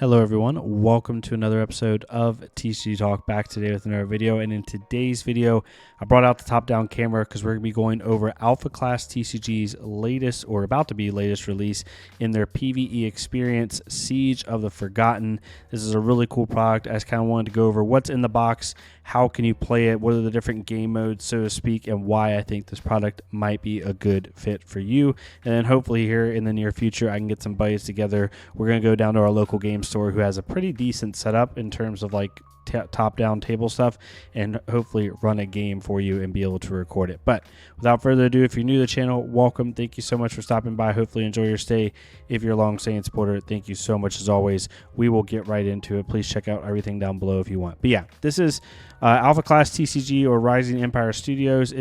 Hello everyone, welcome to another episode of TCG Talk, back today with another video. And in today's video, I brought out the top-down camera because we're going to be going over Alpha Class TCG's latest, or about to be latest release in their PvE experience, Siege of the Forgotten. This is a really cool product. I just kind of wanted to go over what's in the box, how can you play it, what are the different game modes, so to speak, and why I think this product might be a good fit for you. And then hopefully here in the near future, I can get some buddies together. We're going to go down to our local game store who has a pretty decent setup in terms of like top-down table stuff, and hopefully run a game for you and be able to record it. But without further ado, if you're new to the channel, welcome. Thank you so much for stopping by. Hopefully enjoy your stay. If you're a long-staying supporter, thank you so much as always. We will get right into it. Please check out everything down below if you want. But yeah, this is Alpha Class TCG, or Rising Empire Studios.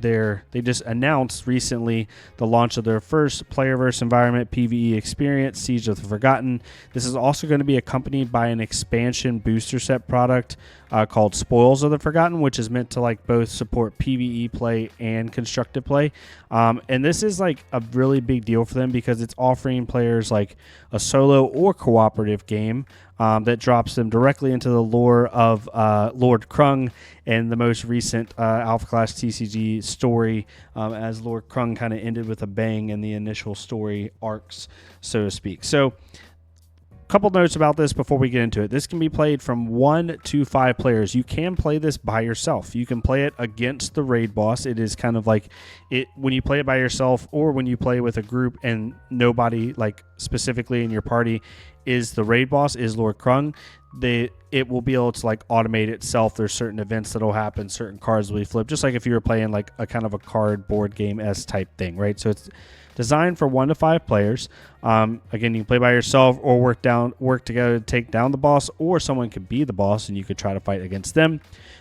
They just announced recently the launch of their first playerverse environment PvE experience, Siege of the Forgotten. This is also going to be accompanied by an expansion booster set product called Spoils of the Forgotten, which is meant to like both support PvE play and constructive play. And this is like a really big deal for them because it's offering players like a solo or cooperative game that drops them directly into the lore of Lord Krung and the most recent Alpha Class TCG story, as Lord Krung kind of ended with a bang in the initial story arcs, so to speak. So couple notes about this before we get into it. This can be played from 1 to 5 players. You can play this by yourself. You can play it against the raid boss. It is kind of like it when you play it by yourself, or when you play with a group and nobody like specifically in your party is the raid boss, is Lord Krung. It will be able to like automate itself. There's certain events that'll happen, certain cards will be flipped, just like if you were playing like a kind of a card board game-esque type thing, right? So it's designed for 1 to 5 players. Again, you can play by yourself or work together to take down the boss, or someone could be the boss and you could try to fight against them.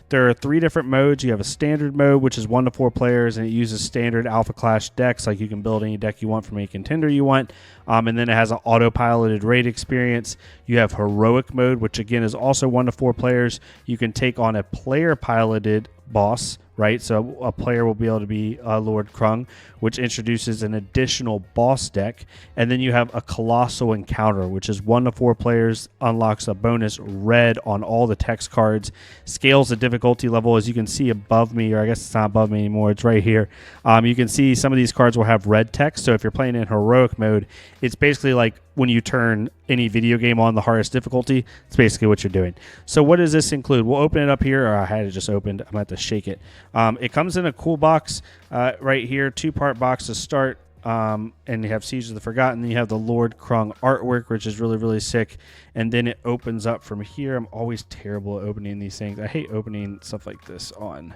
There are 3 different modes. You have a standard mode, which is 1 to 4 players, and it uses standard Alpha Class decks. Like you can build any deck you want from any contender you want. And then it has an autopiloted raid experience. You have heroic mode, which again is also 1 to 4 players. You can take on a player piloted boss, right? So a player will be able to be Lord Krung, which introduces an additional boss deck. And then you have a colossal encounter, which is 1 to 4 players, unlocks a bonus red on all the text cards, scales the difficulty level. As you can see above me, or I guess it's not above me anymore, it's right here. You can see some of these cards will have red text. So if you're playing in heroic mode, it's basically like when you turn any video game on the hardest difficulty, it's basically what you're doing. So what does this include? We'll open it up here, or I had it just opened. I'm going to have to shake it. It comes in a cool box right here, 2-part box to start. And you have Siege of the Forgotten. You have the Lord Krung artwork, which is really, really sick. And then it opens up from here. I'm always terrible at opening these things. I hate opening stuff like this on.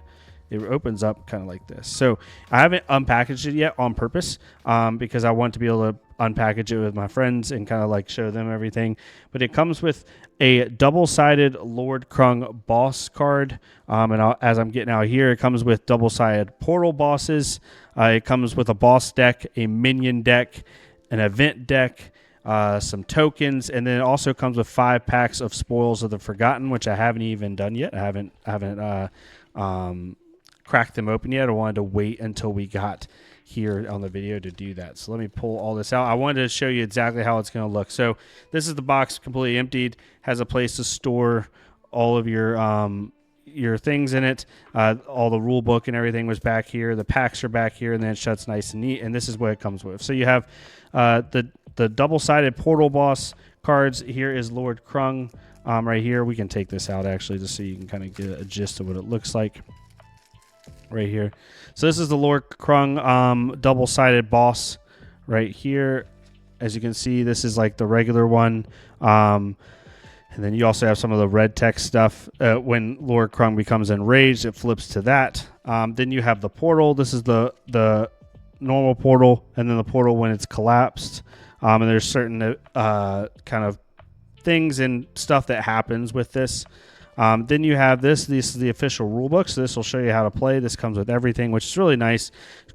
It opens up kind of like this. So I haven't unpackaged it yet on purpose because I want to be able to unpackage it with my friends and kind of like show them everything. But it comes with a double-sided Lord Krung boss card. As I'm getting out here, it comes with double-sided portal bosses. It comes with a boss deck, a minion deck, an event deck, some tokens, and then it also comes with 5 packs of Spoils of the Forgotten, which I haven't even done yet. I haven't cracked them open yet. I wanted to wait until we got here on the video to do that. So let me pull all this out. I wanted to show you exactly how it's going to look. So this is the box completely emptied, has a place to store all of your things in it. All the rule book and everything was back here. The packs are back here, and then it shuts nice and neat. And this is what it comes with. So you have the double-sided portal boss cards. Here is Lord Krung right here. We can take this out actually just so you can kind of get a gist of what it looks like. Right here. So this is the Lord Krung double-sided boss right here. As you can see, this is like the regular one. And then you also have some of the red text stuff. When Lord Krung becomes enraged, it flips to that. Then you have the portal. This is the normal portal, and then the portal when it's collapsed. And there's certain kind of things and stuff that happens with this. Then you have this. This is the official rulebook, so this will show you how to play. This comes with everything, which is really nice.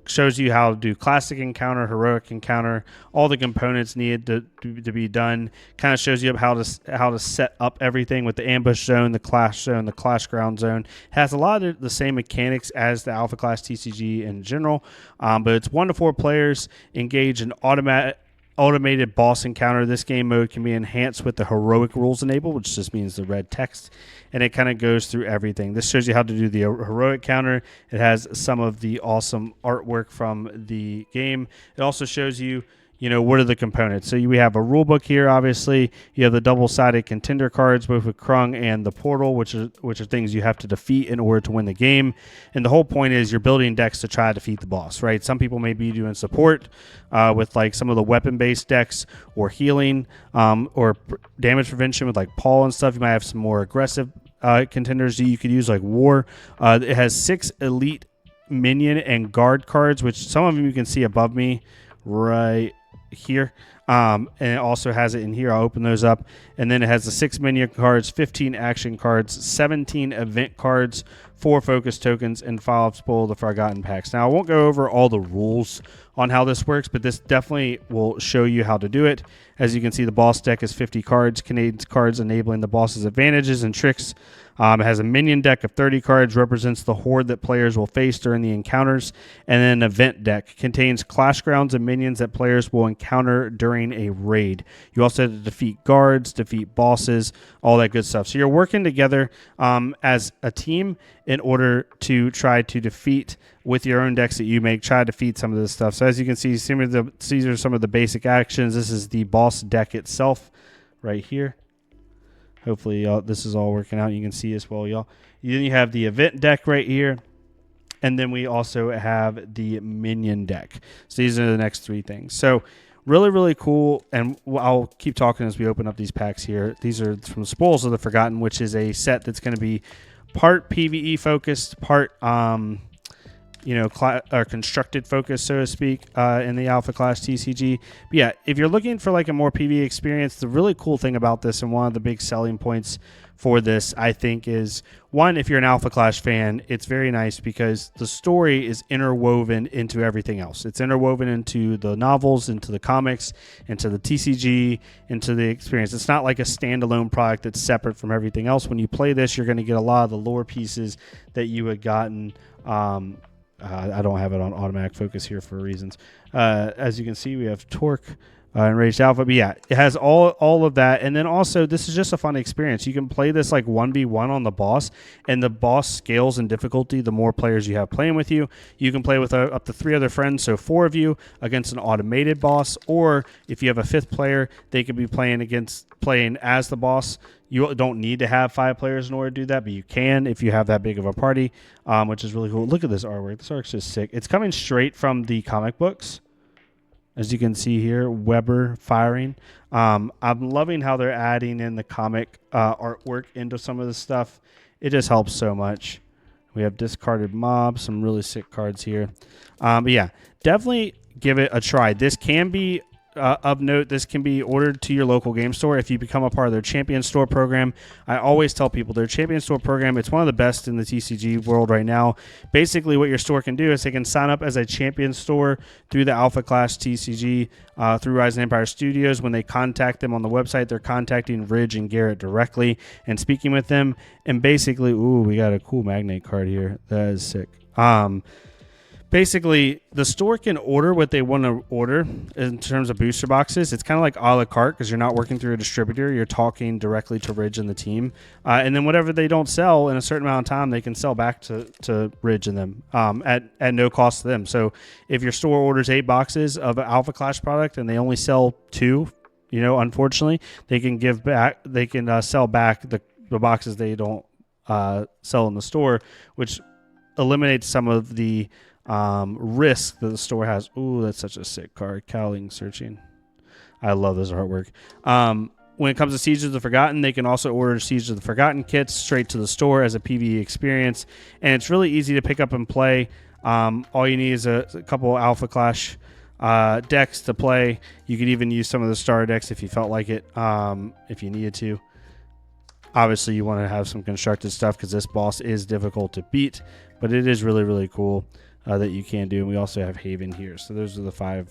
Shows you how to do classic encounter, heroic encounter, all the components needed to be done. Kind of shows you how to set up everything with the ambush zone, the clash zone, the clash ground zone. It has a lot of the same mechanics as the Alpha Class TCG in general, but it's 1 to 4 players engage in automatic automated boss encounter. This game mode can be enhanced with the heroic rules enabled, which just means the red text, and it kind of goes through everything. This shows you how to do the heroic counter. It has some of the awesome artwork from the game. It also shows you, what are the components. So we have a rule book here, obviously. You have the double-sided contender cards, both with Krung and the portal, which are things you have to defeat in order to win the game. And the whole point is you're building decks to try to defeat the boss, right? Some people may be doing support with like some of the weapon-based decks, or healing, or damage prevention with like Paul and stuff. You might have some more aggressive contenders that you could use, like War. It has 6 elite minion and guard cards, which some of them you can see above me right here, and it also has it in here. I'll open those up, and then it has the 6 minion cards, 15 action cards, 17 event cards, 4 focus tokens, and 5 Spoil of the Forgotten packs. Now I won't go over all the rules on how this works, but this definitely will show you how to do it. As you can see, the boss deck is 50 cards, contains cards enabling the boss's advantages and tricks. It has a minion deck of 30 cards, represents the horde that players will face during the encounters. And then an event deck contains clash grounds and minions that players will encounter during a raid. You also have to defeat guards, defeat bosses, all that good stuff. So you're working together as a team in order to try to defeat, with your own decks that you make, try to defeat some of this stuff. So as you can see, these are some of the basic actions. This is the boss deck itself right here. Hopefully this is all working out. You can see as well, y'all. Then you have the event deck right here. And then we also have the minion deck. So these are the next 3 things. So really, really cool. And I'll keep talking as we open up these packs here. These are from Spoils of the Forgotten, which is a set that's going to be part PvE focused, part constructed focus, so to speak, in the Alpha Clash TCG. But yeah, if you're looking for like a more PvE experience, the really cool thing about this, and one of the big selling points for this, I think, is one, if you're an Alpha Clash fan, it's very nice because the story is interwoven into everything else. It's interwoven into the novels, into the comics, into the TCG, into the experience. It's not like a standalone product that's separate from everything else. When you play this, you're going to get a lot of the lore pieces that you had gotten. I don't have it on automatic focus here for reasons. As you can see, we have Torque, Enraged Alpha. But yeah, it has all of that. And then also, this is just a fun experience. You can play this like 1v1 on the boss, and the boss scales in difficulty the more players you have playing with you. You can play with up to 3 other friends, so 4 of you against an automated boss. Or if you have a 5th player, they could be playing as the boss. You don't need to have 5 players in order to do that, but you can if you have that big of a party, which is really cool. Look at this artwork. This artwork's just sick. It's coming straight from the comic books. As you can see here, Weber firing. I'm loving how they're adding in the comic artwork into some of this stuff. It just helps so much. We have Discarded Mob, some really sick cards here. But yeah, definitely give it a try. This can be... of note, this can be ordered to your local game store if you become a part of their Champion Store program. I always tell people their Champion Store program, it's one of the best in the TCG world right now. Basically, what your store can do is they can sign up as a Champion Store through the Alpha Clash TCG, through Rise and Empire Studios. When they contact them on the website, they're contacting Ridge and Garrett directly and speaking with them. And basically, ooh, we got a cool Magnate card here. That is sick. Basically, the store can order what they want to order in terms of booster boxes. It's kind of like a la carte because you're not working through a distributor. You're talking directly to Ridge and the team. And then whatever they don't sell in a certain amount of time, they can sell back to Ridge and them at no cost to them. So if your store orders 8 boxes of an Alpha Clash product and they only sell 2, unfortunately, they can give back. They can sell back the boxes they don't sell in the store, which eliminates some of the risk that the store has. Ooh, that's such a sick card. Cowling Searching. I love this artwork. When it comes to Siege of the Forgotten, they can also order Siege of the Forgotten kits straight to the store as a PvE experience, and it's really easy to pick up and play. All you need is a couple Alpha Clash decks to play. You could even use some of the starter decks if you felt like it, if you needed to. Obviously, you want to have some constructed stuff because this boss is difficult to beat, but it is really, really cool that you can do. And we also have Haven here. So those are the five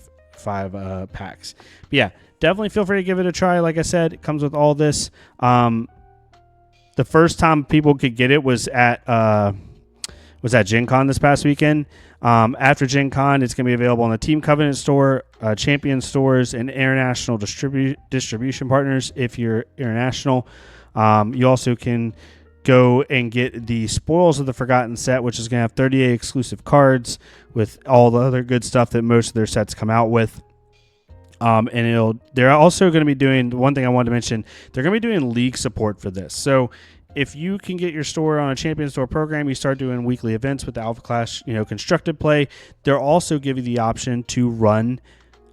packs. But yeah, definitely feel free to give it a try. Like I said, it comes with all this. The first time people could get it was at was at Gen Con this past weekend. After Gen Con, it's going to be available on the Team Covenant store, Champion stores, and international distribution partners if you're international. You also can go and get the Spoils of the Forgotten set, which is going to have 38 exclusive cards with all the other good stuff that most of their sets come out with. And they're also going to be doing, one thing I wanted to mention, they're going to be doing league support for this. So if you can get your store on a Champion Store program, you start doing weekly events with the Alpha Class, constructed play. They'll also give you the option to run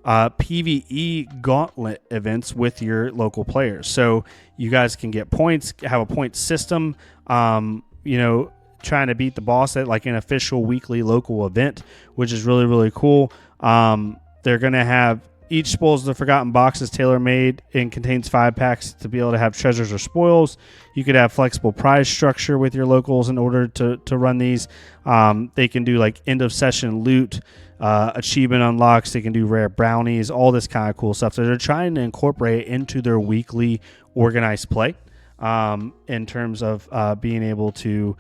PvE gauntlet events with your local players. So you guys can get points, have a point system, trying to beat the boss at like an official weekly local event, which is really, really cool. They're going to have each Spoils of the Forgotten box is tailor-made and contains 5 packs to be able to have treasures or spoils. You could have flexible prize structure with your locals in order to run these. They can do like end-of-session loot, achievement unlocks. They can do rare brownies, all this kind of cool stuff. So they're trying to incorporate into their weekly organized play in terms of being able to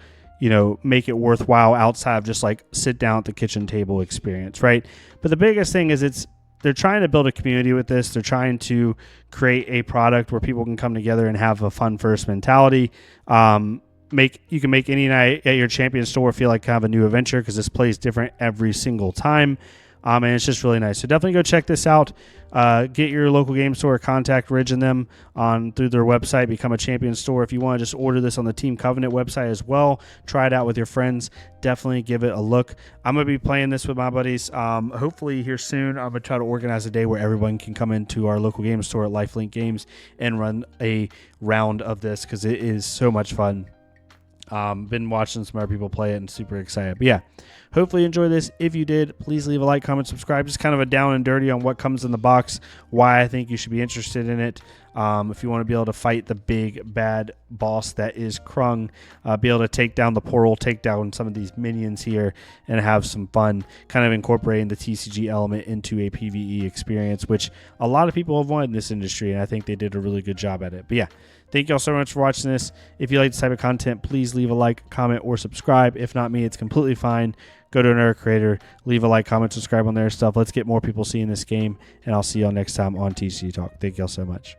make it worthwhile outside of just like sit down at the kitchen table experience, right? But the biggest thing is they're trying to build a community with this. They're trying to create a product where people can come together and have a fun first mentality. You can make any night at your Champion store feel like kind of a new adventure because this plays different every single time. And it's just really nice. So definitely go check this out. Get your local game store, contact Ridge and them through their website, become a Champion store. If you want to just order this on the Team Covenant website as well, try it out with your friends. Definitely give it a look. I'm going to be playing this with my buddies. Hopefully here soon, I'm going to try to organize a day where everyone can come into our local game store at Lifelink Games and run a round of this because it is so much fun. Been watching some other people play it and super excited. But yeah, hopefully you enjoy this. If you did, please leave a like, comment, subscribe. Just kind of a down and dirty on what comes in the box, why I think you should be interested in it. If you want to be able to fight the big bad boss that is Krung, be able to take down the portal, take down some of these minions here, and have some fun, kind of incorporating the TCG element into a PvE experience, which a lot of people have wanted in this industry, and I think they did a really good job at it. But yeah, thank you all so much for watching this. If you like this type of content, please leave a like, comment, or subscribe. If not me, it's completely fine. Go to another creator, leave a like, comment, subscribe on their stuff. Let's get more people seeing this game, and I'll see y'all next time on TCG Talk. Thank y'all so much.